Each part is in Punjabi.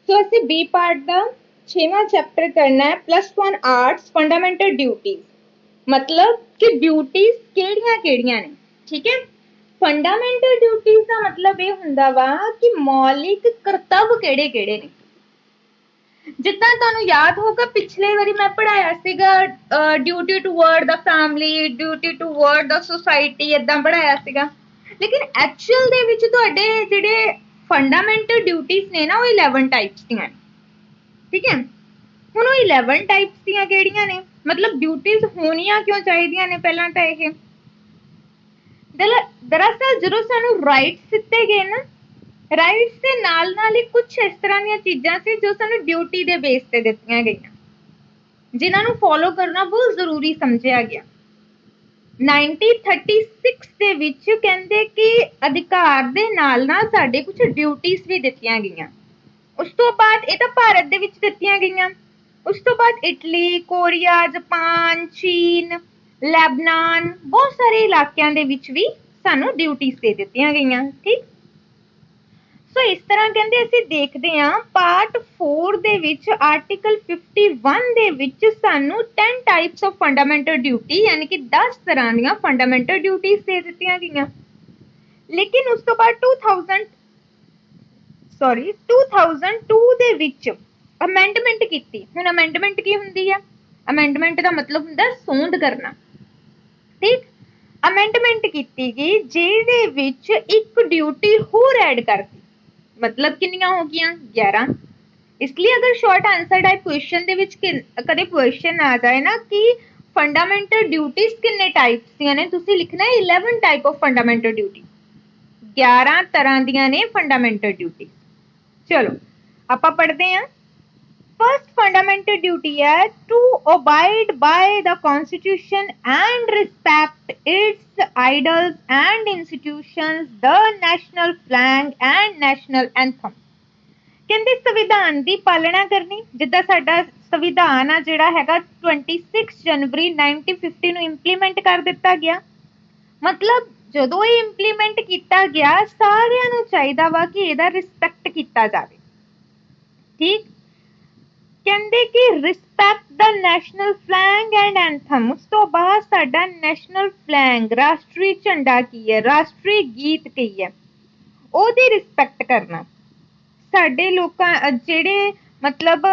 सो ਅਸੀਂ बी पार्ट ਦਾ 6वां चैप्टर करना है +1 आर्ट्स फंडामेंटल ड्यूटीज मतलब कि ड्यूटीज ਕਿਹੜੀਆਂ ਨੇ ठीक है। फंडामेंटल ड्यूटीज ਦਾ मतलब ਇਹ ਹੁੰਦਾ ਵਾ ਕਿ ਮੌਲਿਕ ਕਰਤੱਵ ਕਿਹੜੇ ਨੇ। ਜਿੱਦਾਂ ਤੁਹਾਨੂੰ ਯਾਦ ਹੋਗਾ ਪਿਛਲੇ ਵਾਰੀ ਮੈਂ ਪੜਾਇਆ ਸੀਗਾ duty toward the family, duty toward the society, ਏਦਾਂ ਪੜਾਇਆ ਸੀਗਾ। ਲੇਕਿਨ ਐਕਚੁਅਲ ਦੇ ਵਿੱਚ ਤੁਹਾਡੇ ਜਿਹੜੇ ਫੰਡਾਮੈਂਟਲ ਡਿਊਟੀਜ਼ ਨੇ ਨਾ ਉਹ 11 ਟਾਈਪਸ ਦੀਆਂ ਨੇ ਠੀਕ ਹੈ। ਹੁਣ ਉਹ 11 ਟਾਈਪਸ ਦੀਆਂ ਕਿਹੜੀਆਂ ਨੇ ਮਤਲਬ ਡਿਊਟੀਜ਼ ਹੋਣੀਆਂ ਕਿਉਂ ਚਾਹੀਦੀਆਂ ਨੇ ਪਹਿਲਾਂ ਤਾਂ ਇਹ ਦਰਅਸਲ ਜਦੋਂ ਸਾਨੂੰ ਰਾਈਟਸ ਦਿੱਤੇ ਗਏ ਨਾ ਰਾਈਟਸ ਦੇ ਨਾਲ ਹੀ ਕੁਝ ਇਸ ਤਰ੍ਹਾਂ ਦੀਆਂ ਚੀਜ਼ਾਂ ਸੀ ਜੋ ਸਾਨੂੰ ਡਿਊਟੀ ਦੇ ਬੇਸ ਤੇ ਦਿੱਤੀਆਂ ਗਈਆਂ ਜਿਨ੍ਹਾਂ ਨੂੰ ਫੋਲੋ ਕਰਨਾ ਬਹੁਤ ਜ਼ਰੂਰੀ ਸਮਝਿਆ ਗਿਆ। 1936 ਦੇ ਵਿੱਚ ਕਹਿੰਦੇ ਕਿ ਅਧਿਕਾਰ ਦੇ ਨਾਲ ਸਾਡੇ ਕੁਝ ਡਿਊਟੀਜ਼ ਵੀ ਦਿੱਤੀਆਂ ਗਈਆਂ। ਉਸ ਤੋਂ ਬਾਅਦ ਇਹ ਤਾਂ ਭਾਰਤ ਦੇ ਵਿੱਚ ਦਿੱਤੀਆਂ ਗਈਆਂ। ਉਸ ਤੋਂ ਬਾਅਦ ਇਟਲੀ, ਕੋਰੀਆ, ਜਾਪਾਨ, ਚੀਨ, ਲੈਬਨਾਨ ਬਹੁਤ ਸਾਰੇ ਇਲਾਕਿਆਂ ਦੇ ਵਿੱਚ ਵੀ ਸਾਨੂੰ ਡਿਊਟੀਜ਼ ਦੇ ਦਿੱਤੀਆਂ ਗਈਆਂ ਠੀਕ। ਸੋ ਇਸ ਤਰ੍ਹਾਂ ਕਹਿੰਦੇ ਅਸੀਂ ਦੇਖਦੇ ਹਾਂ ਪਾਰਟ 4 ਦੇ ਵਿੱਚ ਆਰਟੀਕਲ 51 ਦੇ ਵਿੱਚ ਸਾਨੂੰ 10 ਟਾਈਪਸ ਆਫ ਫੰਡਾਮੈਂਟਲ ਡਿਊਟੀ ਯਾਨੀ ਕਿ 10 ਤਰ੍ਹਾਂ ਦੀਆਂ ਫੰਡਾਮੈਂਟਲ ਡਿਊਟੀਜ਼ ਦੇ ਦਿੱਤੀਆਂ ਗਈਆਂ। ਲੇਕਿਨ ਉਸ ਤੋਂ ਬਾਅਦ 2002 ਦੇ ਵਿੱਚ ਅਮੈਂਡਮੈਂਟ ਕੀਤੀ। ਹੁਣ ਅਮੈਂਡਮੈਂਟ ਕੀ ਹੁੰਦੀ ਹੈ? ਅਮੈਂਡਮੈਂਟ ਦਾ ਮਤਲਬ ਹੁੰਦਾ ਸੋਧ ਕਰਨਾ ਠੀਕ। ਅਮੈਂਡਮੈਂਟ ਕੀਤੀ ਗਈ ਜਿਹਦੇ ਵਿੱਚ ਇੱਕ ਡਿਊਟੀ ਹੋਰ ਐਡ ਕਰਤੀ मतलब कितनियां हो गई 11। इसलिए अगर शॉर्ट आंसर टाइप क्वेश्चन ਦੇ ਵਿੱਚ ਕਦੇ क्वेश्चन आ जाए ना कि फंडामेंटल ड्यूटीज कितने टाइप्स ਦੀਆਂ ਨੇ ਤੁਸੀਂ ਲਿਖਣਾ ਹੈ 11 टाइप ऑफ फंडामेंटल ड्यूटी 11 ਤਰ੍ਹਾਂ ਦੀਆਂ ਨੇ फंडामेंटल ड्यूटी। चलो ਆਪਾਂ पढ़ते हैं। फर्स्ट फंडामेंटल ड्यूटी है to abide by the constitution and respect its idols and institutions, the national flag and national anthem। ਕਹਿੰਦੇ ਸੰਵਿਧਾਨ ਦੀ ਪਾਲਣਾ ਕਰਨੀ ਜਿੱਦਾਂ ਸਾਡਾ ਸੰਵਿਧਾਨ ਆ ਜਿਹੜਾ ਹੈਗਾ 26 ਜਨਵਰੀ 1950 ਨੂੰ ਇੰਪਲੀਮੈਂਟ ਕਰ ਦਿੱਤਾ ਗਿਆ। ਮਤਲਬ ਜਦੋਂ ਇਹ ਇੰਪਲੀਮੈਂਟ ਕੀਤਾ ਗਿਆ ਸਾਰਿਆਂ ਨੂੰ ਚਾਹੀਦਾ ਵਾ ਕਿ ਇਹਦਾ ਰਿਸਪੈਕਟ ਕੀਤਾ ਜਾਵੇ ਠੀਕ। ਕਹਿੰਦੇ ਕਿ respect the national flag and anthem. ਉਸ ਤੋਂ ਬਾਅਦ ਸਾਡਾ ਨੈਸ਼ਨਲ ਫਲੈਗ ਰਾਸ਼ਟਰੀ ਝੰਡਾ ਕੀ ਹੈ, ਰਾਸ਼ਟਰੀ ਗੀਤ ਕੀ ਹੈ, ਉਹਦੀ ਰਿਸਪੈਕਟ ਕਰਨਾ। ਸਾਡੇ ਲੋਕਾਂ ਜਿਹੜੇ ਮਤਲਬ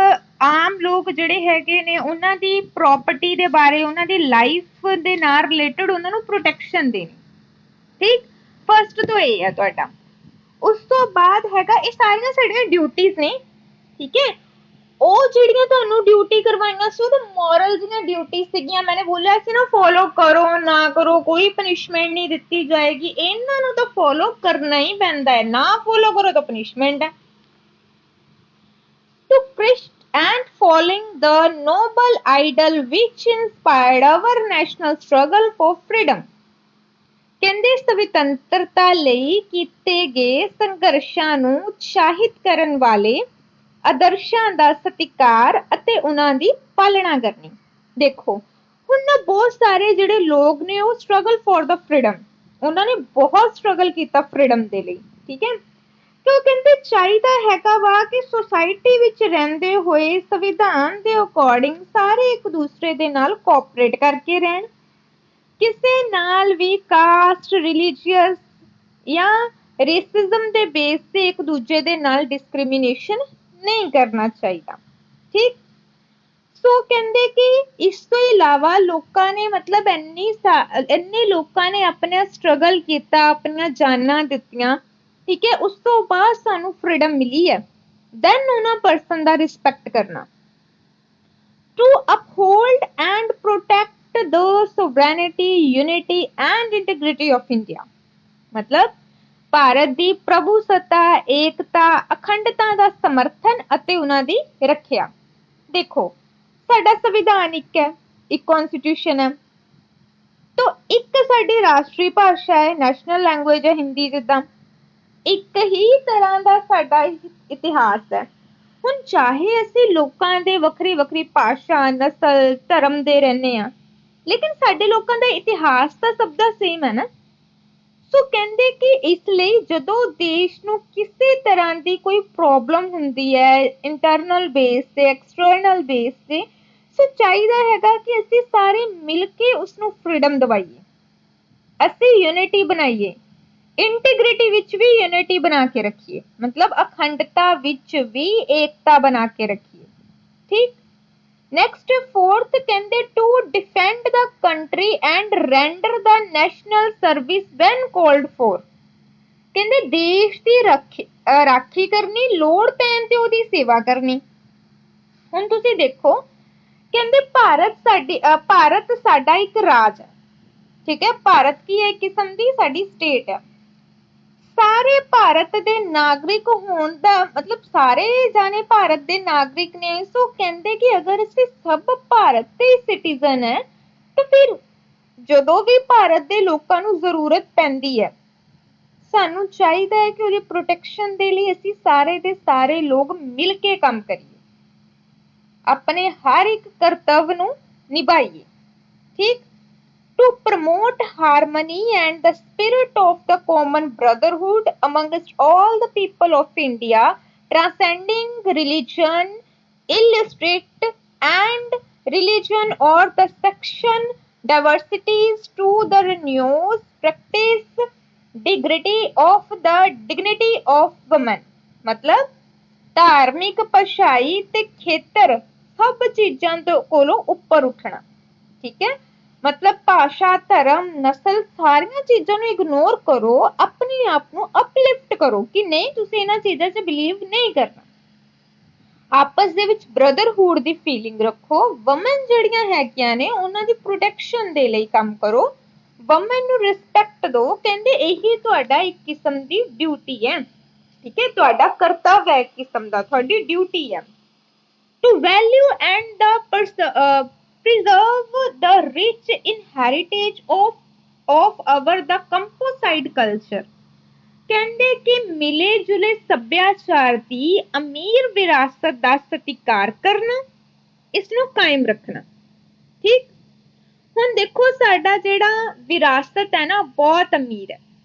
ਆਮ ਲੋਕ ਜਿਹੜੇ ਹੈਗੇ ਨੇ ਉਹਨਾਂ ਦੀ ਪ੍ਰੋਪਰਟੀ ਦੇ ਬਾਰੇ ਉਹਨਾਂ ਦੀ ਲਾਈਫ ਦੇ ਨਾਲ ਰਿਲੇਟਡ ਉਹਨਾਂ ਨੂੰ ਪ੍ਰੋਟੈਕਸ਼ਨ ਦੇਣੀ ਠੀਕ। ਫਸਟ ਤੋਂ ਇਹ ਹੈ ਤੁਹਾਡਾ। ਉਸ ਤੋਂ ਬਾਅਦ ਹੈਗਾ ਇਹ ਸਾਰੀਆਂ ਸਾਡੀਆਂ ਡਿਊਟੀਜ਼ ਨੇ ਠੀਕ ਹੈ। ਉਹ ਜਿਹੜੀਆਂ ਤੁਹਾਨੂੰ ਡਿਊਟੀ ਕਰਵਾਈਆਂ ਸੀ ਉਹ ਤਾਂ ਮੋਰਲ ਦੀਆਂ ਡਿਊਟੀ ਸੀਗੀਆਂ। ਮੈਨੇ ਬੋਲਿਆ ਸੀ ਨਾ ਫੋਲੋ ਕਰੋ ਨਾ ਕਰੋ ਕੋਈ ਪਨਿਸ਼ਮੈਂਟ ਨਹੀਂ ਦਿੱਤੀ ਜਾਏਗੀ। ਇਹਨਾਂ ਨੂੰ ਤਾਂ ਫੋਲੋ ਕਰਨਾ ਹੀ ਪੈਂਦਾ ਹੈ, ਨਾ ਫੋਲੋ ਕਰੋ ਤਾਂ ਪਨਿਸ਼ਮੈਂਟ ਹੈ। To Christ and following the noble idol which inspired our national struggle for freedom। ਕਹਿੰਦੇ ਸੁਤੰਤਰਤਾ ਲਈ ਕੀਤੇ ਗਏ ਸੰਘਰਸ਼ਾਂ ਨੂੰ ਉਤਸ਼ਾਹਿਤ ਕਰਨ ਵਾਲੇ ਆਦਰਸ਼ਾਂ ਦਾ ਸਤਿਕਾਰ ਅਤੇ ਉਹਨਾਂ ਦੀ ਪਾਲਣਾ ਕਰਨੀ। ਦੇਖੋ ਹੁਣ ਨਾ ਬਹੁਤ ਸਾਰੇ ਜਿਹੜੇ ਲੋਕ ਨੇ ਉਹ ਸਟਰਗਲ ਫॉर द ਫਰੀडम ਉਹਨਾਂ ਨੇ ਬਹੁਤ ਸਟਰਗਲ ਕੀਤਾ ਫਰੀडम ਦੇ ਲਈ ਠੀਕ ਹੈ। ਤੇ ਉਹ ਕਹਿੰਦੇ ਚਾਹੀਦਾ ਹੈਗਾ ਵਾ ਕਿ ਸੁਸਾਇਟੀ ਵਿੱਚ ਰਹਿੰਦੇ ਹੋਏ ਸੰਵਿਧਾਨ ਦੇ ਅਕੋਰਡਿੰਗ ਸਾਰੇ ਇੱਕ ਦੂਸਰੇ ਦੇ ਨਾਲ ਕੋਆਪਰੇਟ ਕਰਕੇ ਰਹਿਣ। ਕਿਸੇ ਨਾਲ ਵੀ ਕਾਸਟ, ਰਿਲੀਜੀਅਸ ਜਾਂ ਰੇਸਿਜ਼ਮ ਦੇ ਬੇਸ ਤੇ ਇੱਕ ਦੂਜੇ ਦੇ ਨਾਲ ਡਿਸਕ੍ਰਿਮੀਨੇਸ਼ਨ ਨਹੀਂ ਕਰਨਾ ਚਾਹੀਦਾ ਠੀਕ। ਸੋ ਕਹਿੰਦੇ ਕਿ ਇਸ ਤੋਂ ਇਲਾਵਾ ਲੋਕਾਂ ਨੇ ਮਤਲਬ ਇੰਨੇ ਲੋਕਾਂ ਨੇ ਆਪਣਾ ਸਟਰਗਲ ਕੀਤਾ, ਆਪਣੀਆਂ ਜਾਨਾਂ ਦਿੱਤੀਆਂ ਠੀਕ ਹੈ। ਉਸ ਤੋਂ ਬਾਅਦ ਸਾਨੂੰ ਫਰੀडम ਮਿਲੀ ਹੈ। ਦੈਨ ਉਹਨਾਂ ਪਰਸਨ ਦਾ ਰਿਸਪੈਕਟ ਕਰਨਾ। To uphold and protect the sovereignty, unity and integrity of India। ਮਤਲਬ ਭਾਰਤ ਦੀ ਪ੍ਰਭੂਸੱਤਾ, ਏਕਤਾ, ਅਖੰਡਤਾ ਦਾ ਸਮਰਥਨ ਅਤੇ ਉਹਨਾਂ ਦੀ ਰੱਖਿਆ। ਦੇਖੋ ਸਾਡਾ ਸੰਵਿਧਾਨ ਇੱਕ ਹੈ, ਇੱਕ ਕਨਸਟੀਟਿਊਸ਼ਨ ਹੈ ਤਾਂ ਇੱਕ ਸਾਡੀ ਰਾਸ਼ਟਰੀ ਭਾਸ਼ਾ ਹੈ, ਨੈਸ਼ਨਲ ਲੈਂਗੁਏਜ ਹੈ ਹਿੰਦੀ। ਜਿੱਦਾਂ ਇੱਕ ਹੀ ਤਰ੍ਹਾਂ ਦਾ ਸਾਡਾ ਇਤਿਹਾਸ ਹੈ। ਹੁਣ ਚਾਹੇ ਅਸੀਂ ਲੋਕਾਂ ਦੇ ਵੱਖਰੀ ਭਾਸ਼ਾ, ਨਸਲ, ਧਰਮ ਦੇ ਰਹਿੰਦੇ ਹਾਂ ਲੇਕਿਨ ਸਾਡੇ ਲੋਕਾਂ ਦਾ ਇਤਿਹਾਸ ਤਾਂ ਸਭ ਦਾ ਸੇਮ ਹੈ ਨਾ। ਸੋ ਕਹਿੰਦੇ ਕਿ ਇਸ ਲਈ ਜਦੋਂ ਦੇਸ਼ ਨੂੰ ਕਿਸੇ ਤਰ੍ਹਾਂ ਦੀ ਕੋਈ ਪ੍ਰੋਬਲਮ ਹੁੰਦੀ ਹੈ ਇੰਟਰਨਲ ਬੇਸ ਤੇ ਐਕਸਟਰਨਲ ਬੇਸ ਤੇ, ਸੋ ਚਾਹੀਦਾ ਹੈਗਾ ਕਿ ਅਸੀਂ ਸਾਰੇ ਮਿਲ ਕੇ ਉਸਨੂੰ ਫ੍ਰੀडम ਦਵਾਈਏ, ਅਸੀਂ ਯੂਨਿਟੀ ਬਣਾਈਏ, ਇੰਟੀਗ੍ਰਿਟੀ ਵਿੱਚ ਵੀ ਯੂਨਿਟੀ ਬਣਾ ਕੇ ਰੱਖੀਏ, ਮਤਲਬ ਅਖੰਡਤਾ ਵਿੱਚ ਵੀ ਏਕਤਾ ਬਣਾ ਕੇ ਰੱਖੀਏ। ਠੀਕ। ਨੈਕਸਟ ਫੋਰਥ ਕਹਿੰਦੇ to defend the country and render the national service when called for. ਕਹਿੰਦੇ ਦੇਸ਼ ਦੀ ਰਾਖੀ ਕਰਨੀ, ਲੋੜ ਪੈਣ ਤੇ ਉਹਦੀ ਸੇਵਾ ਕਰਨੀ। ਹੁਣ ਤੁਸੀਂ ਦੇਖੋ, ਕਹਿੰਦੇ ਭਾਰਤ ਸਾਡਾ ਇੱਕ ਰਾਜ ਹੈ, ਠੀਕ ਹੈ। ਭਾਰਤ ਕੀ ਹੈ? ਇੱਕ ਕਿਸਮ ਦੀ ਸਾਡੀ ਸਟੇਟ ਹੈ। ਸਾਰੇ ਭਾਰਤ ਦੇ ਨਾਗਰਿਕ ਹੋਣ ਦਾ ਮਤਲਬ ਸਾਰੇ ਜਾਣੇ ਭਾਰਤ ਦੇ ਨਾਗਰਿਕ ਨੇ। ਸੋ ਕਹਿੰਦੇ ਕਿ ਅਗਰ ਅਸੀਂ ਸਭ ਭਾਰਤ ਦੇ ਸਿਟੀਜ਼ਨ ਹੈ ਤਾਂ ਫਿਰ ਜਦੋਂ ਵੀ ਭਾਰਤ ਦੇ ਲੋਕਾਂ ਨੂੰ ਜ਼ਰੂਰਤ ਪੈਂਦੀ ਹੈ, ਸਾਨੂੰ ਚਾਹੀਦਾ ਹੈ ਕਿ ਉਹਦੀ ਪ੍ਰੋਟੈਕਸ਼ਨ ਦੇ ਲਈ ਅਸੀਂ ਸਾਰੇ ਦੇ ਸਾਰੇ ਲੋਕ ਮਿਲ ਕੇ ਕੰਮ ਕਰੀਏ, ਆਪਣੇ ਹਰ ਇੱਕ ਕਰਤੱਵ ਨੂੰ ਨਿਭਾਈਏ। ਠੀਕ। To promote harmony and the spirit of the common brotherhood amongst all the people of India, transcending religion, illustrate and religion or the section diversities to the renewed practice dignity of women। मतलब ਧਾਰਮਿਕ, ਭਾਸ਼ਾਈ ਤੇ ਖੇਤਰ ਸਭ ਚੀਜ਼ਾਂ ਤੋਂ ਕੋਲੋਂ ਉੱਪਰ ਉੱਠਣਾ। ਠੀਕ ਹੈ। ਮਤਲਬ ਭਾਸ਼ਾ, ਧਰਮ, ਨਸਲ ਸਾਰੀਆਂ ਚੀਜ਼ਾਂ ਨੂੰ ਇਗਨੋਰ ਕਰੋ, ਆਪਣੇ ਆਪ ਨੂੰ ਅਪਲਿਫਟ ਕਰੋ ਕਿ ਨਹੀਂ ਤੁਸੀਂ ਇਹਨਾਂ ਚੀਜ਼ਾਂ 'ਚ ਬਿਲੀਵ ਨਹੀਂ ਕਰਨਾ। ਆਪਸ ਦੇ ਵਿੱਚ ਬ੍ਰਦਰਹੁੱਡ ਦੀ ਫੀਲਿੰਗ ਰੱਖੋ। ਵਮਨ ਜਿਹੜੀਆਂ ਹੈਗੀਆਂ ਨੇ ਉਹਨਾਂ ਦੀ ਪ੍ਰੋਟੈਕਸ਼ਨ ਦੇ ਲਈ ਕੰਮ ਕਰੋ, ਵਮਨ ਨੂੰ ਰਿਸਪੈਕਟ ਦਿਓ। ਕਹਿੰਦੇ ਇਹੀ ਤੁਹਾਡਾ ਇੱਕ ਕਿਸਮ ਦੀ ਡਿਊਟੀ ਹੈ। ਠੀਕ ਹੈ, ਤੁਹਾਡਾ ਕਰਤੱਵ ਹੈ, ਇੱਕ ਕਿਸਮ ਦਾ ਤੁਹਾਡੀ ਡਿਊਟੀ ਹੈ। To value and the preserve the rich inheritage of our the composite culture। ਕਹਿੰਦੇ ਕਿ ਮਿਲੇ ਜੁਲੇ ਸੱਭਿਆਚਾਰ ਦੀ ਅਮੀਰ ਵਿਰਾਸਤ ਦਾ ਸਤਿਕਾਰ ਕਰਨਾ, ਇਸ ਨੂੰ ਕਾਇਮ ਰੱਖਣਾ। ਠੀਕ। ਹੁਣ ਦੇਖੋ ਸਾਡਾ ਜਿਹੜਾ ਵਿਰਾਸਤ ਹੈ ਨਾ ਬਹੁਤ ਅਮੀਰ ਹੈ,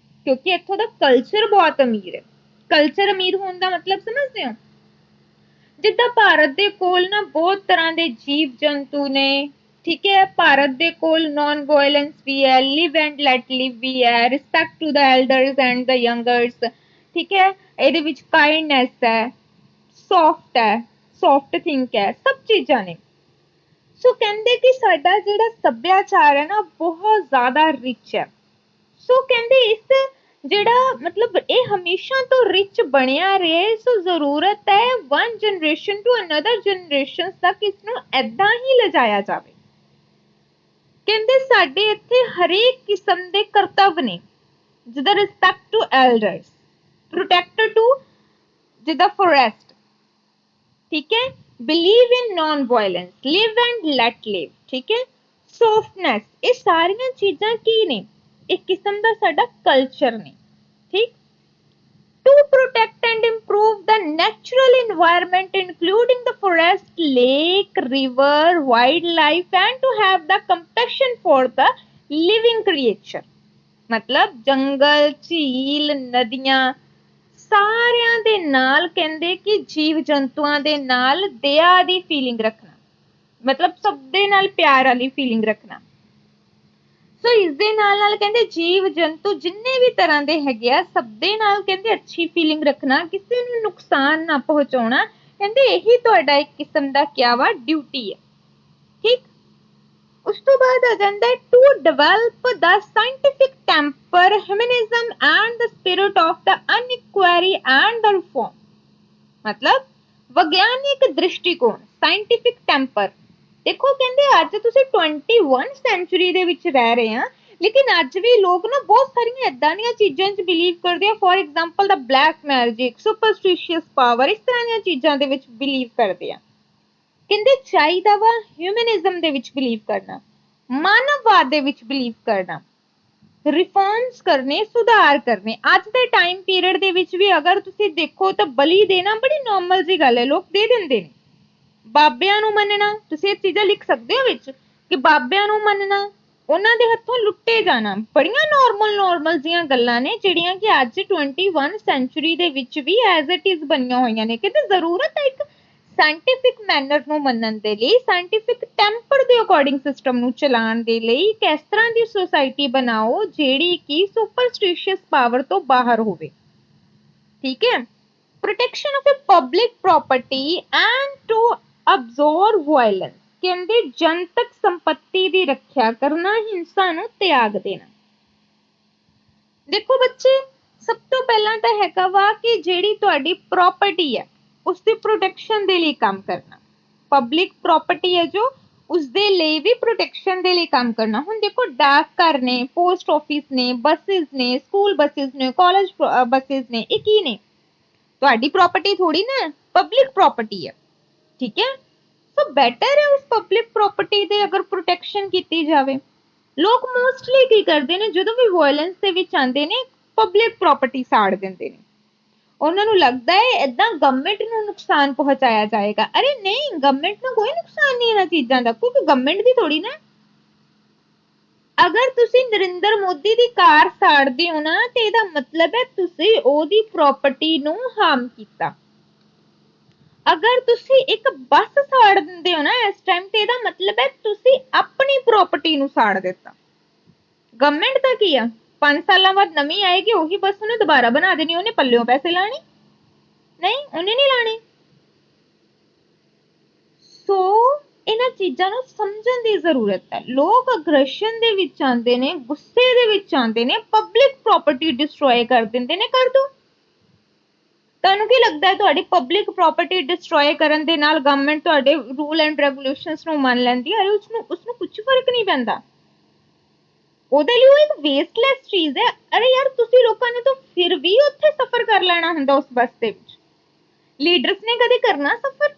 ਕਿਉਂਕਿ ਇੱਥੋਂ ਦਾ ਕਲਚਰ ਬਹੁਤ ਅਮੀਰ ਹੈ। ਕਲਚਰ ਅਮੀਰ ਹੋਣ ਦਾ ਮਤਲਬ ਸਮਝਦੇ ਹੋ? ਜਿੱਦਾਂ ਭਾਰਤ ਦੇ ਕੋਲ ਨਾ ਬਹੁਤ ਤਰ੍ਹਾਂ ਦੇ ਜੀਵ ਜੰਤੂ ਨੇ। ਠੀਕ ਹੈ। ਭਾਰਤ ਦੇ ਕੋਲ ਨॉन ਵਾਇਲੈਂਸ ਵੀ ਹੈ, ਲਿਵ ਐਂਡ ਲੈਟ ਲਿਵ ਵੀ ਹੈ, respect to the elders and the youngers. ਠੀਕ ਹੈ। ਇਹਦੇ ਵਿੱਚ ਕਾਈਂਡਨੈਸ ਹੈ, ਸੌਫਟ ਥਿੰਕ ਹੈ, ਸਭ ਚੀਜ਼ਾਂ ਨੇ। ਸੋ ਕਹਿੰਦੇ ਕਿ ਸਾਡਾ ਜਿਹੜਾ ਸੱਭਿਆਚਾਰ ਹੈ ਨਾ ਬਹੁਤ ਜ਼ਿਆਦਾ ਰਿਚ ਹੈ। ਸੋ ਕਹਿੰਦੇ ਇਸ ਜਿਹੜਾ ਮਤਲਬ ਇਹ ਹਮੇਸ਼ਾ ਤੋਂ ਰਿਚ ਬਣਿਆ ਰਹੇ। ਸੋ ਜ਼ਰੂਰਤ ਹੈ one generation to another generation ਤੱਕ ਇਸ ਨੂੰ ਏਦਾਂ ਹੀ ਲਿਜਾਇਆ ਜਾਵੇ। ਕਹਿੰਦੇ ਸਾਡੇ ਇੱਥੇ ਹਰੇਕ ਕਿਸਮ ਦੇ ਕਰਤੱਵ ਨੇ, ਜਿੱਦਾਂ respect to elders, protect to ਜਿੱਦਾਂ ਫੋਰੈਸਟ। ਠੀਕ ਹੈ। Believe in non violence, live and let live. ਠੀਕ ਹੈ। ਸੌਫਟਨੈਸ, ਇਹ ਸਾਰੀਆਂ ਚੀਜ਼ਾਂ ਕੀ ਨੇ? ਇੱਕ ਕਿਸਮ ਦਾ ਸਾਡਾ ਕਲਚਰ ਨੇ। ਠੀਕ। To protect and improve the natural environment including the forest, lake, river, wildlife and to have the compassion for the living creature। ਮਤਲਬ ਜੰਗਲ, ਝੀਲ, ਨਦੀਆਂ ਸਾਰਿਆਂ ਦੇ ਨਾਲ ਕਹਿੰਦੇ ਕਿ ਜੀਵ ਜੰਤੂਆਂ ਦੇ ਨਾਲ ਦਇਆ ਦੀ ਫੀਲਿੰਗ ਰੱਖਣਾ, ਮਤਲਬ ਸਭ ਦੇ ਨਾਲ ਪਿਆਰ ਵਾਲੀ ਫੀਲਿੰਗ ਰੱਖਣਾ। ਸੋ ਇਸ ਦੇ ਨਾਲ ਕਹਿੰਦੇ ਜੀਵ ਜੰਤੂ ਜਿੰਨੇ ਵੀ ਤਰ੍ਹਾਂ ਦੇ ਹੈਗੇ ਆ ਸਭ ਦੇ ਨਾਲ ਕਹਿੰਦੇ ਅੱਛੀ ਫੀਲਿੰਗ ਰੱਖਣਾ, ਕਿਸੇ ਨੂੰ ਨੁਕਸਾਨ ਨਾ ਪਹੁੰਚਾਉਣਾ। ਕਹਿੰਦੇ ਇਹੀ ਤੁਹਾਡਾ ਇੱਕ ਕਿਸਮ ਦਾ ਕਿਆ ਵਾ ਡਿਊਟੀ ਹੈ। ਠੀਕ। ਉਸ ਤੋਂ ਬਾਅਦ ਆ ਜਾਂਦਾ to develop the scientific temper, humanism and the spirit of the inquiry and the reform. ਮਤਲਬ ਵਿਗਿਆਨਿਕ ਦ੍ਰਿਸ਼ਟੀਕੋਣ, ਸਾਇੰਟਿਫਿਕ ਟੈਂਪਰ। ਦੇਖੋ ਕਹਿੰਦੇ ਅੱਜ ਤੁਸੀਂ 21 ਸੈਂਚੁਰੀ ਦੇ ਵਿੱਚ ਰਹਿ ਰਹੇ ਆ, ਲੇਕਿਨ ਅੱਜ ਵੀ ਲੋਕ ਨਾ ਬਹੁਤ ਸਾਰੀਆਂ ਏਦਾਂ ਦੀਆਂ ਚੀਜ਼ਾਂ 'ਚ ਬਿਲੀਵ ਕਰਦੇ ਆ। For example the black magic, superstitious power, ਇਸ ਤਰ੍ਹਾਂ ਦੀਆਂ ਚੀਜ਼ਾਂ ਦੇ ਵਿੱਚ ਬਿਲੀਵ ਕਰਦੇ ਆ। ਕਹਿੰਦੇ ਚਾਹੀਦਾ ਵਾ ਹਿਊਮਨਿਜ਼ਮ ਦੇ ਵਿੱਚ ਬਿਲੀਵ ਕਰਨਾ, ਮਾਨਵਵਾਦ ਦੇ ਵਿੱਚ ਬਿਲੀਵ ਕਰਨਾ, ਰਿਫਾਰਮਸ ਕਰਨੇ, ਸੁਧਾਰ ਕਰਨੇ। ਅੱਜ ਦੇ ਟਾਈਮ ਪੀਰੀਅਡ ਦੇ ਵਿੱਚ ਵੀ ਅਗਰ ਤੁਸੀਂ ਦੇਖੋ ਤਾਂ ਬਲੀ ਦੇਣਾ ਬੜੀ ਨੋਰਮਲ ਜੀ ਗੱਲ ਹੈ, ਲੋਕ ਦੇ ਦਿੰਦੇ ਨੇ। ਬਾਬਿਆਂ ਨੂੰ ਮੰਨਣਾ, ਤੁਸੀਂ ਇਹ ਚੀਜ਼ਾਂ ਲਿਖ ਸਕਦੇ ਹੋ ਵਿੱਚ ਕਿ ਬਾਬਿਆਂ ਨੂੰ ਮੰਨਣਾ, ਉਹਨਾਂ ਦੇ ਹੱਥੋਂ ਲੁੱਟੇ ਜਾਣਾ। ਬੜੀਆਂ ਨੋਰਮਲ ਜਿਹੀਆਂ ਗੱਲਾਂ ਨੇ ਜਿਹੜੀਆਂ ਕਿ ਅੱਜ 21 ਸੈਂਚੁਰੀ ਦੇ ਵਿੱਚ ਵੀ ਐਜ਼ ਇਟ ਇਜ਼ ਬਣੀਆਂ ਹੋਈਆਂ ਨੇ। ਕਹਿੰਦੇ ਜ਼ਰੂਰਤ ਹੈ ਇੱਕ ਸਾਇੰਟੀਫਿਕ ਮੈਨਰ ਨੂੰ ਮੰਨਣ ਦੇ ਲਈ, ਸਾਇੰਟੀਫਿਕ ਟੈਂਪਰ ਦੇ ਅਕੋਰਡਿੰਗ ਸਿਸਟਮ ਨੂੰ ਚਲਾਉਣ ਦੇ ਲਈ ਇੱਕ ਇਸ ਤਰ੍ਹਾਂ ਦੀ ਸੁਸਾਇਟੀ ਬਣਾਓ ਜਿਹੜੀ ਕਿ ਸੁਪਰਸਟੀਸ਼ੀਅਸ ਪਾਵਰ ਤੋਂ ਬਾਹਰ ਹੋਵੇ। ਠੀਕ ਹੈ। Protection of a public property and to observe violence. ਕਹਿੰਦੇ ਜਨਤਕ ਸੰਪत्ति ਦੀ ਰੱਖਿਆ ਕਰਨਾ, ਹਿੰਸਾ ਨੂੰ ਤਿਆਗ ਦੇਣਾ। ਦੇਖੋ ਬੱਚੇ, ਸਭ ਤੋਂ ਪਹਿਲਾਂ ਤਾਂ ਹੈਗਾ ਵਾ ਕਿ ਜਿਹੜੀ ਤੁਹਾਡੀ ਪ੍ਰਾਪਰਟੀ ਹੈ ਉਸ ਦੀ ਪ੍ਰੋਟੈਕਸ਼ਨ ਦੇ ਲਈ ਕੰਮ ਕਰਨਾ। ਪਬਲਿਕ ਪ੍ਰਾਪਰਟੀ ਹੈ ਜੋ, ਉਸ ਦੇ ਲਈ ਵੀ ਪ੍ਰੋਟੈਕਸ਼ਨ ਦੇ ਲਈ ਕੰਮ ਕਰਨਾ। ਹੁਣ ਦੇਖੋ ਡਾਕ ਘਰ ਨੇ, ਪੋਸਟ ਆਫਿਸ ਨੇ, ਬੱਸਿਸ ਨੇ, ਸਕੂਲ ਬੱਸਿਸ ਨੇ, ਕਾਲਜ ਬੱਸਿਸ ਨੇ, ਇਹ ਕੀ ਨੇ? ਤੁਹਾਡੀ ਪ੍ਰਾਪਰਟੀ ਥੋੜੀ ਨਾ, ਪਬਲਿਕ ਪ੍ਰਾਪਰਟੀ ਹੈ। ਠੀਕ ਹੈ। ਸੋ ਬੈਟਰ ਹੈ ਉਸ ਪਬਲਿਕ ਪ੍ਰਾਪਰਟੀ ਦੇ ਅਗਰ ਪ੍ਰੋਟੈਕਸ਼ਨ ਕੀਤੀ ਜਾਵੇ। ਲੋਕ ਮੋਸਟਲੀ ਕੀ ਕਰਦੇ ਨੇ, ਜਦੋਂ ਵੀ ਵਾਇਲੈਂਸ ਦੇ ਵਿੱਚ ਆਉਂਦੇ ਨੇ, ਪਬਲਿਕ ਪ੍ਰਾਪਰਟੀ ਸਾੜ ਦਿੰਦੇ ਨੇ। ਉਹਨਾਂ ਨੂੰ ਲੱਗਦਾ ਹੈ ਏਦਾਂ ਗਵਰਨਮੈਂਟ ਨੂੰ ਨੁਕਸਾਨ ਪਹੁੰਚਾਇਆ ਜਾਏਗਾ। ਅਰੇ ਨਹੀਂ, ਗਵਰਨਮੈਂਟ ਨੂੰ ਕੋਈ ਨੁਕਸਾਨ ਨਹੀਂ ਇਹਨਾਂ ਚੀਜ਼ਾਂ ਦਾ, ਕਿਉਂਕਿ ਗਵਰਨਮੈਂਟ ਦੀ ਥੋੜੀ ਨਾ। ਅਗਰ ਤੁਸੀਂ ਨਰਿੰਦਰ ਮੋਦੀ ਦੀ ਕਾਰ ਸਾੜਦੇ ਹੋ ਨਾ, ਤੇ ਇਹਦਾ ਮਤਲਬ ਹੈ ਤੁਸੀਂ ਉਹਦੀ ਪ੍ਰਾਪਰਟੀ ਨੂੰ ਹਾਰਮ ਕੀਤਾ। ਅਗਰ ਤੁਸੀਂ ਇੱਕ ਬੱਸ ਸਾੜ ਦਿੰਦੇ ਹੋ ਨਾ ਇਸ ਟਾਈਮ, ਤੇ ਇਹਦਾ ਮਤਲਬ ਹੈ ਤੁਸੀਂ ਆਪਣੀ ਪ੍ਰਾਪਰਟੀ ਨੂੰ ਸਾੜ ਦਿੱਤਾ। ਗਵਰਨਮੈਂਟ ਦਾ ਕੀ ਆ, 5 ਸਾਲਾਂ ਬਾਅਦ ਨਵੀਂ ਆਏਗੀ, ਉਹੀ ਬੱਸ ਉਹਨੇ ਦੁਬਾਰਾ ਬਣਾ ਦੇਣੀ, ਉਹਨੇ ਪੱਲਿਓਂ ਪੈਸੇ ਲਾਣੇ? ਨਹੀਂ, ਉਹਨੇ ਨਹੀਂ ਲਾਣੇ। ਸੋ ਇਹਨਾਂ ਚੀਜ਼ਾਂ ਨੂੰ ਸਮਝਣ ਦੀ ਜ਼ਰੂਰਤ ਹੈ। ਲੋਕ ਅਗਰੈਸ਼ਨ ਦੇ ਵਿੱਚ ਆਉਂਦੇ ਨੇ, ਗੁੱਸੇ ਦੇ ਵਿੱਚ ਆਉਂਦੇ ਨੇ, ਪਬਲਿਕ ਪ੍ਰਾਪਰਟੀ ਡਿਸਟਰੋਏ ਕਰ ਦਿੰਦੇ ਨੇ। ਕਰ ਦੋ। ਤੁਹਾਨੂੰ ਕੀ ਲੱਗਦਾ ਹੈ ਤੁਹਾਡੀ ਪਬਲਿਕ ਪ੍ਰਾਪਰਟੀ ਡਿਸਟਰੋਏ ਕਰਨ ਦੇ ਨਾਲ ਗਵਰਨਮੈਂਟ ਤੁਹਾਡੇ ਰੂਲ ਐਂਡ ਰੈਗੂਲੇਸ਼ਨਸ ਨੂੰ ਮੰਨ ਲੈਂਦੀ ਹੈ? ਉਸਨੂੰ ਕੁਝ ਫਰਕ ਨਹੀਂ ਪੈਂਦਾ। ਉਹਦੇ ਲਈ ਉਹ ਇੱਕ ਵੇਸਟਲੈਸ ਚੀਜ਼ ਹੈ। ਅਰੇ ਯਾਰ, ਤੁਸੀਂ ਲੋਕਾਂ ਨੇ ਤਾਂ ਫਿਰ ਵੀ ਉੱਥੇ ਸਫ਼ਰ ਕਰ ਲੈਣਾ ਹੁੰਦਾ ਉਸ ਬੱਸ ਦੇ ਵਿੱਚ। ਲੀਡਰਸ ਨੇ ਕਦੇ ਕਰਨਾ ਸਫ਼ਰ?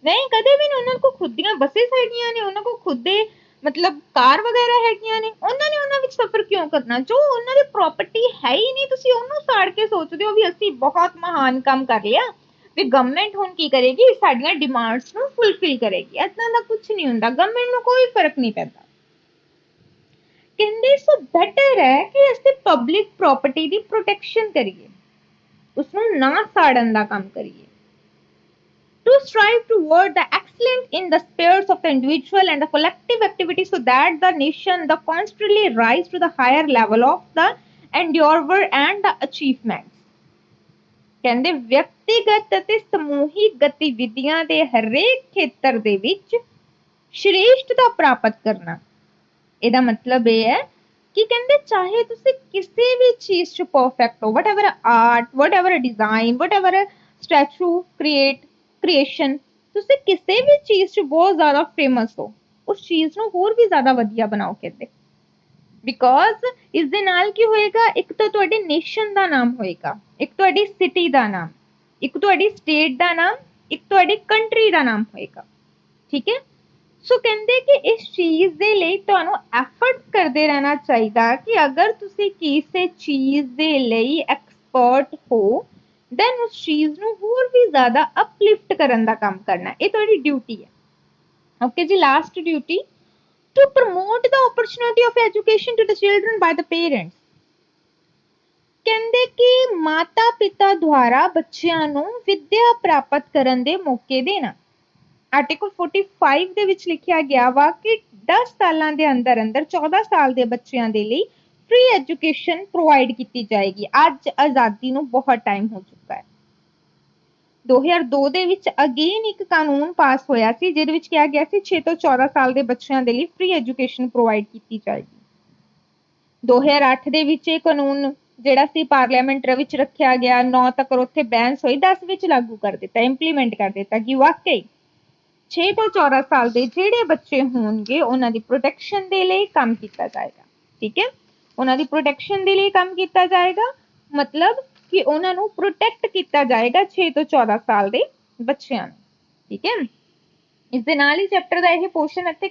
ਨਹੀਂ, ਕਦੇ ਵੀ ਨਹੀਂ। ਉਹਨਾਂ ਕੋਲ ਖੁਦ ਦੀਆਂ ਬੱਸਿਸ ਹੈਗੀਆਂ ਨੇ, ਉਹਨਾਂ ਕੋਲ ਖੁਦ ਦੇ ਮਤਲਬ ਕਾਰ ਵਗੈਰਾ ਹੈਗੀਆਂ ਨੇ। ਉਹਨਾਂ ਵਿੱਚ ਸਫ਼ਰ ਕਿਉਂ ਕਰਨਾ? ਜੋ ਉਹਨਾਂ ਦੀ ਪ੍ਰਾਪਰਟੀ ਹੈ ਹੀ ਨਹੀਂ, ਤੁਸੀਂ ਉਹਨੂੰ ਸਾੜ ਕੇ ਸੋਚਦੇ ਹੋ ਵੀ ਅਸੀਂ ਬਹੁਤ ਮਹਾਨ ਕੰਮ ਕਰ ਲਿਆ, ਵੀ ਗਵਰਨਮੈਂਟ ਹੁਣ ਕੀ ਕਰੇਗੀ, ਸਾਡੀਆਂ ਡਿਮਾਂਡਸ ਨੂੰ ਫੁਲਫਿਲ ਕਰੇਗੀ। ਏਦਾਂ ਦਾ ਕੁਝ ਨਹੀਂ ਹੁੰਦਾ, ਗਵਰਨਮੈਂਟ ਨੂੰ ਕੋਈ ਫਰਕ ਨਹੀਂ ਪੈਂਦਾ। ਕਹਿੰਦੇ ਸੋ ਬੈਟਰ ਹੈ ਕਿ ਅਸੀਂ ਪਬਲਿਕ ਪ੍ਰਾਪਰਟੀ ਦੀ ਪ੍ਰੋਟੈਕਸ਼ਨ ਕਰੀਏ, ਉਸਨੂੰ ਨਾ ਸਾੜਨ ਦਾ ਕੰਮ ਕਰੀਏ। To strive toward the excellence in the spheres of the individual and the collective activity so that the nation the constantly rise to the higher level of the endeavor and the achievements। ਕਹਿੰਦੇ ਵਿਅਕਤੀਗਤ ਅਤੇ ਸਮੂਹਿਕ ਗਤੀਵਿਧੀਆਂ ਦੇ ਹਰੇਕ ਖੇਤਰ ਦੇ ਵਿੱਚ ਸ਼੍ਰੇਸ਼ਟਤਾ ਪ੍ਰਾਪਤ ਕਰਨਾ। ਇਹਦਾ ਮਤਲਬ ਇਹ ਹੈ ਕਿ ਕਹਿੰਦੇ ਚਾਹੇ ਤੁਸੀਂ ਕਿਸੇ ਵੀ ਚੀਜ਼ 'ਚ ਪਰਫੈਕਟ ਹੋ, whatever art, whatever design, whatever statue creation, ਤੁਸੀਂ ਕਿਸੇ ਵੀ ਚੀਜ਼ 'ਚ ਬਹੁਤ ਜ਼ਿਆਦਾ ਫੇਮਸ ਹੋ, ਉਸ ਚੀਜ਼ ਨੂੰ ਹੋਰ ਵੀ ਜ਼ਿਆਦਾ ਵਧੀਆ ਬਣਾਓ। ਕਹਿੰਦੇ ਬਿਕੋਜ਼ ਇਸ ਦੇ ਨਾਲ ਕੀ ਹੋਏਗਾ, ਇੱਕ ਤਾਂ ਤੁਹਾਡੇ ਨੇਸ਼ਨ ਦਾ ਨਾਮ ਹੋਏਗਾ, ਇੱਕ ਤੁਹਾਡੀ ਸਿਟੀ ਦਾ ਨਾਮ, ਇੱਕ ਤੁਹਾਡੀ ਸਟੇਟ ਦਾ ਨਾਮ, ਇੱਕ ਤੁਹਾਡੀ ਕੰਟਰੀ ਦਾ ਨਾਮ ਹੋਏਗਾ। ਠੀਕ ਹੈ। ਸੋ ਕਹਿੰਦੇ ਕਿ ਇਸ ਚੀਜ਼ ਦੇ ਲਈ ਤੁਹਾਨੂੰ ਐਫਰਟਸ ਕਰਦੇ ਰਹਿਣਾ ਚਾਹੀਦਾ ਕਿ ਅਗਰ ਤੁਸੀਂ ਕਿਸੇ ਚੀਜ਼ ਦੇ ਲਈ ਐਕਸਪਰਟ ਹੋ, ਦੈਨ ਉਸ ਚੀਜ਼ ਨੂੰ ਹੋਰ ਵੀ ਜ਼ਿਆਦਾ ਅਪਲਿਫਟ ਕਰਨ ਦਾ ਕੰਮ ਕਰਨਾ। ਇਹ ਤੁਹਾਡੀ ਡਿਊਟੀ ਹੈ। ਓਕੇ ਜੀ, last duty, to promote the opportunity of education to the children by the parents। ਕਹਿੰਦੇ ਕਿ ਮਾਤਾ ਪਿਤਾ ਦੁਆਰਾ ਬੱਚਿਆਂ ਨੂੰ ਵਿੱਦਿਆ ਪ੍ਰਾਪਤ ਕਰਨ ਦੇ ਮੌਕੇ ਦੇਣਾ। ਆਰਟੀਕਲ 45 ਦੇ ਵਿੱਚ ਲਿਖਿਆ ਗਿਆ ਵਾ ਕਿ 10 ਸਾਲਾਂ ਦੇ ਅੰਦਰ 14 ਸਾਲ ਦੇ ਬੱਚਿਆਂ ਦੇ ਲਈ ਫ੍ਰੀ ਐਜੂਕੇਸ਼ਨ ਪ੍ਰੋਵਾਈਡ ਕੀਤੀ ਜਾਏਗੀ। ਅੱਜ ਆਜ਼ਾਦੀ ਨੂੰ ਬਹੁਤ ਟਾਈਮ ਹੋ ਚੁੱਕਾ ਹੈ। 2002 ਦੇ ਵਿੱਚ ਅਗੇਨ ਇੱਕ ਕਾਨੂੰਨ ਪਾਸ ਹੋਇਆ ਸੀ ਜਿਹਦੇ ਵਿੱਚ ਕਿਹਾ ਗਿਆ ਸੀ 6 ਤੋਂ 14 ਸਾਲ ਦੇ ਬੱਚਿਆਂ ਦੇ ਲਈ ਫ੍ਰੀ ਐਜੂਕੇਸ਼ਨ ਪ੍ਰੋਵਾਈਡ ਕੀਤੀ ਜਾਏਗੀ। 2008 ਦੇ ਵਿੱਚ ਇਹ ਕਾਨੂੰਨ ਜਿਹੜਾ ਸੀ ਪਾਰਲੀਮੈਂਟ ਵਿੱਚ ਰੱਖਿਆ ਗਿਆ, 9 ਤੱਕ ਉੱਥੇ ਬੈਂਸ ਹੋਈ, 10 ਵਿੱਚ ਲਾਗੂ ਕਰ ਦਿੱਤਾ, ਇੰਪਲੀਮੈਂਟ ਕਰ ਦਿੱਤਾ ਕਿ ਵਾਕਈ 6 ਤੋਂ 14 ਸਾਲ ਦੇ ਜਿਹੜੇ ਬੱਚੇ ਹੋਣਗੇ ਉਹਨਾਂ ਦੀ ਪ੍ਰੋਟੈਕਸ਼ਨ ਦੇ ਲਈ ਕੰਮ ਕੀਤਾ ਜਾਏਗਾ। ਠੀਕ ਹੈ, ਉਹਨਾਂ ਦੀ ਪ੍ਰੋਟੈਕਸ਼ਨ ਦੇ ਲਈ ਕੰਮ ਕੀਤਾ ਜਾਏਗਾ, ਮਤਲਬ ਕਿ ਉਹਨਾਂ ਨੂੰ ਪ੍ਰੋਟੈਕਟ ਕੀਤਾ ਜਾਏਗਾ 6 ਤੋਂ 14 ਸਾਲ ਦੇ ਬੱਚਿਆਂ ਨੂੰ। ਠੀਕ ਹੈ, ਇਸ ਦੇ ਨਾਲ ਹੀ ਚੈਪਟਰ ਦਾ ਇਹ ਪੋਰਸ਼ਨ ਇੱਥੇ